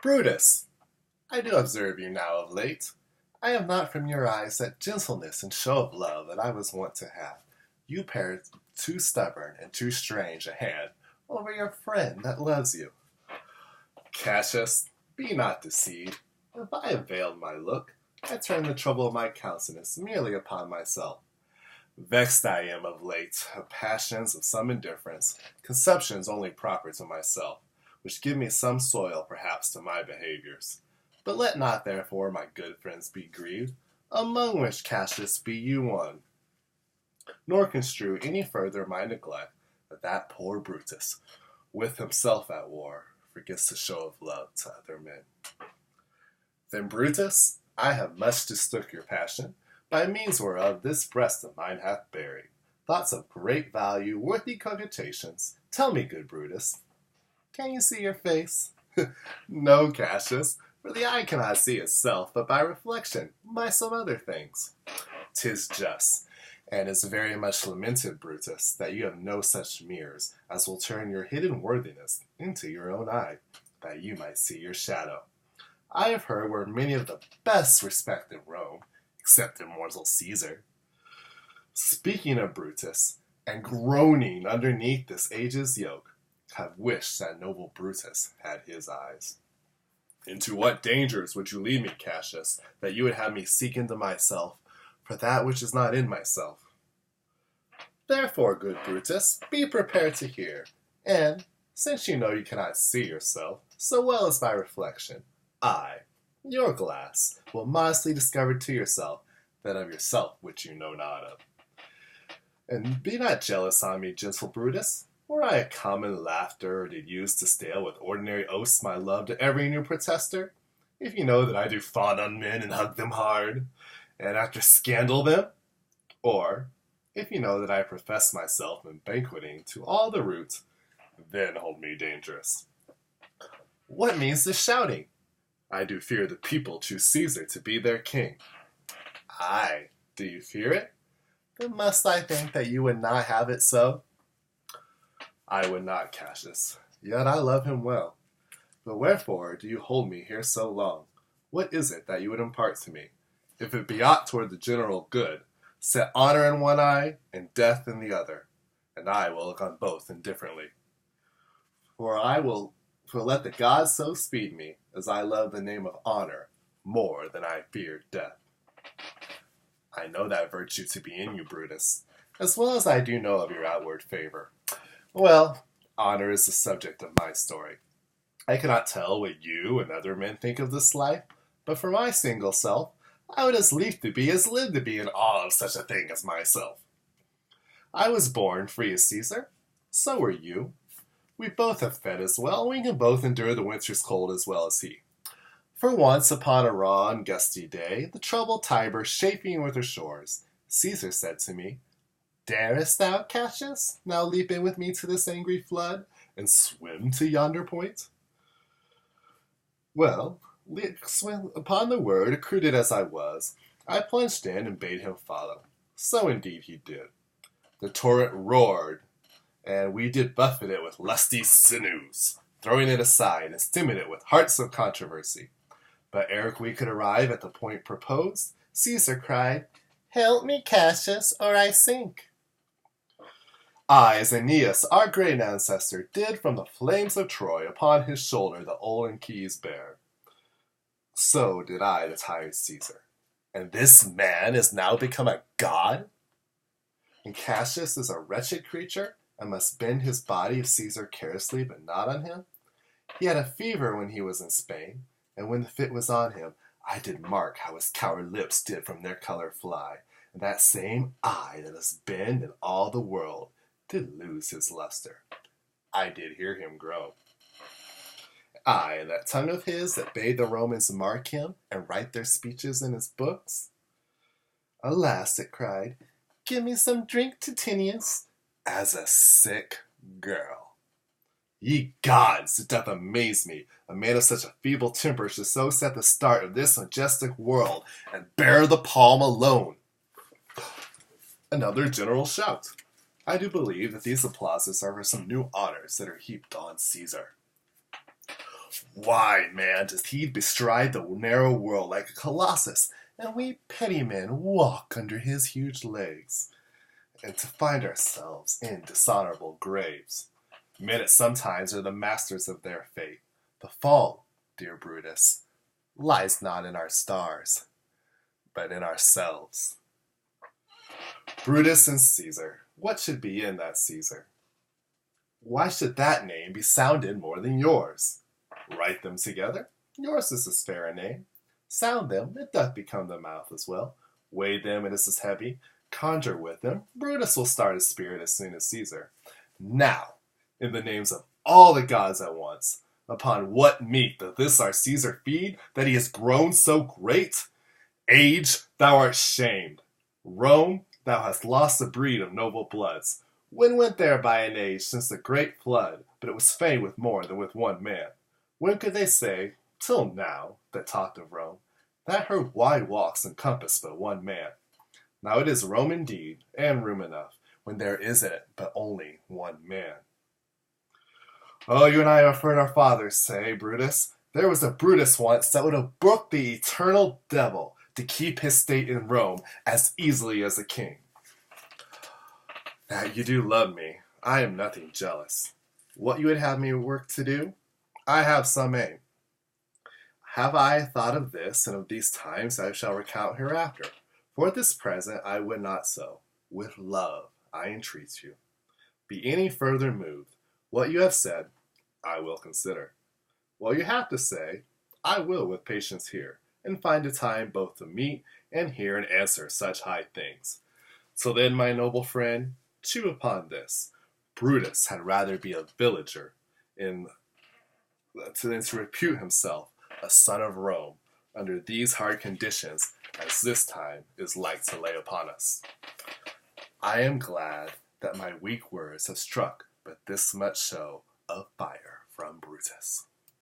Brutus, I do observe you now of late. I have not from your eyes that gentleness and show of love that I was wont to have. You pair too stubborn and too strange a hand over your friend that loves you. Cassius, be not deceived. If I have veiled my look, I turn the trouble of my countenance merely upon myself. Vexed I am of late, of passions of some indifference, conceptions only proper to myself, which give me some soil perhaps to my behaviours. But let not therefore my good friends be grieved, among which Cassius be you one, nor construe any further my neglect that poor Brutus, with himself at war, forgets to show of love to other men. Then, Brutus, I have much mistook your passion, by means whereof this breast of mine hath buried thoughts of great value, worthy cogitations. Tell me, good Brutus, can you see your face? No, Cassius, for the eye cannot see itself, but by reflection, by some other things. 'Tis just, and is very much lamented, Brutus, that you have no such mirrors as will turn your hidden worthiness into your own eye, that you might see your shadow. I have heard where many of the best respect in Rome, except immortal Caesar. Speaking of Brutus, and groaning underneath this age's yoke, have wished that noble Brutus had his eyes. Into what dangers would you lead me, Cassius, that you would have me seek into myself for that which is not in myself? Therefore, good Brutus, be prepared to hear, and, since you know you cannot see yourself so well as by reflection, I, your glass, will modestly discover to yourself that of yourself which you know not of. And be not jealous on me, gentle Brutus. Were I a common laughter, or did use to stale with ordinary oaths my love to every new protester, if you know that I do fawn on men and hug them hard, and after scandal them, or if you know that I profess myself in banqueting to all the root, then hold me dangerous. What means this shouting? I do fear the people choose Caesar to be their king. Aye, do you fear it? Then must I think that you would not have it so? I would not, Cassius, yet I love him well. But wherefore do you hold me here so long? What is it that you would impart to me? If it be aught toward the general good, set honor in one eye and death in the other, and I will look on both indifferently. For let the gods so speed me, as I love the name of honor more than I fear death. I know that virtue to be in you, Brutus, as well as I do know of your outward favor. Well, honor is the subject of my story. I cannot tell what you and other men think of this life, but for my single self, I would as lief to be as live to be in awe of such a thing as myself. I was born free as Caesar, so were you. We both have fed as well, we can both endure the winter's cold as well as he. For once, upon a raw and gusty day, the troubled Tiber chafing with her shores, Caesar said to me, Darest thou, Cassius, now leap in with me to this angry flood, and swim to yonder point? Well, upon the word, accrued as I was, I plunged in and bade him follow. So indeed he did. The torrent roared, and we did buffet it with lusty sinews, throwing it aside and stemming it with hearts of controversy. But ere we could arrive at the point proposed, Caesar cried, Help me, Cassius, or I sink. I, as Aeneas, our great ancestor, did from the flames of Troy upon his shoulder the olden keys bear. So did I, the tired Caesar. And this man is now become a god? And Cassius is a wretched creature, and must bend his body of Caesar carelessly, but not on him? He had a fever when he was in Spain, and when the fit was on him, I did mark how his coward lips did from their colour fly, and that same eye that is bend in all the world did lose his lustre. I did hear him grow. Aye, and that tongue of his that bade the Romans mark him and write their speeches in his books. Alas, it cried, give me some drink, Titinius, as a sick girl. Ye gods, it doth amaze me, a man of such a feeble temper should so set the start of this majestic world, and bear the palm alone. Another general shout. I do believe that these applauses are for some new honors that are heaped on Caesar. Why, man, does he bestride the narrow world like a colossus, and we petty men walk under his huge legs, and to find ourselves in dishonorable graves? Men at sometimes are the masters of their fate. The fault, dear Brutus, lies not in our stars, but in ourselves. Brutus and Caesar. What should be in that Caesar? Why should that name be sounded more than yours? Write them together. Yours is as fair a name. Sound them, it doth become the mouth as well. Weigh them, it is as heavy. Conjure with them, Brutus will start his spirit as soon as Caesar. Now, in the names of all the gods at once, upon what meat doth this our Caesar feed, that he has grown so great? Age, thou art shamed. Rome, thou hast lost the breed of noble bloods. When went there by an age since the great flood, but it was fain with more than with one man? When could they say, till now, that talked of Rome, that her wide walks encompassed but one man? Now it is Rome indeed, and room enough, when there is in it but only one man. Oh, you and I have heard our fathers say, Brutus, there was a Brutus once that would have brooked the eternal devil to keep his state in Rome as easily as a king. That you do love me, I am nothing jealous. What you would have me work to do, I have some aim. Have I thought of this, and of these times I shall recount hereafter. For at this present I would not so. With love I entreat you. Be any further moved. What you have said, I will consider. What you have to say, I will with patience hear, and find a time both to meet and hear and answer such high things. So then, my noble friend, chew upon this. Brutus had rather be a villager than to repute himself a son of Rome under these hard conditions as this time is like to lay upon us. I am glad that my weak words have struck but this much show of fire from Brutus.